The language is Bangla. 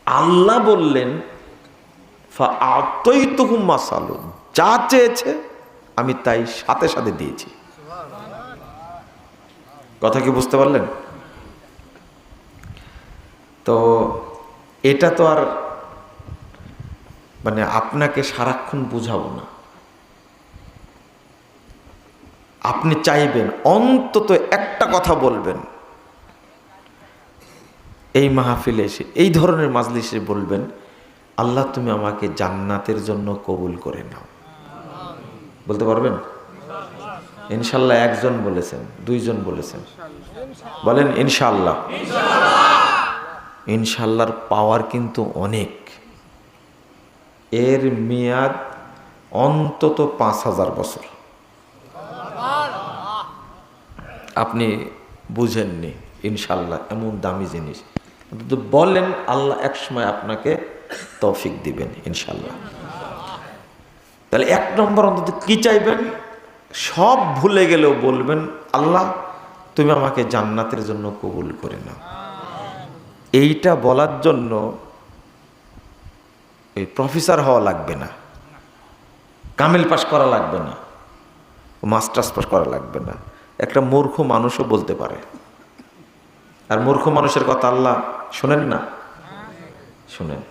আল্লাহ বললেন ফাআতাইতুহুম মা সালু, যা চেয়েছে আমি তাই সাথে সাথে দিয়েছি। কথা কি বুঝতে পারলেন? তো এটা তো আর মানে আপনাকে সারাক্ষণ বুঝাবো না। আপনি চাইবেন অন্তত একটা কথা বলবেন এই মাহফিলে এসে, এই ধরনের মাজলিসে বলবেন, আল্লাহ তুমি আমাকে জান্নাতের জন্য কবুল করে নাও। বলতে পারবেন? ইনশাল্লাহ একজন বলেছেন, দুইজন বলেছেন, বলেন ইনশাল্লাহ। ইনশাল্লাহর পাওয়ার কিন্তু অনেক। এর মেয়াদ অন্তত ৫,০০০ বছর। আপনি বুঝেননি ইনশাল্লাহ, এমন দামি জিনিস। কিন্তু বলেন, আল্লাহ একসময় আপনাকে তৌফিক দিবেন ইনশাল্লাহ। তাহলে ১ নম্বর অন্তত কি চাইবেন? সব ভুলে গেলেও বলবেন, আল্লাহ তুমি আমাকে জান্নাতের জন্য কবুল করে নাও। এইটা বলার জন্য এই প্রফেসর হওয়া লাগবে না, কামিল পাস করা লাগবে না, মাস্টার্স পাস করা লাগবে না। একটা মূর্খ মানুষও বলতে পারে। আর মূর্খ মানুষের কথা আল্লাহ শোনেন না? শুনেন।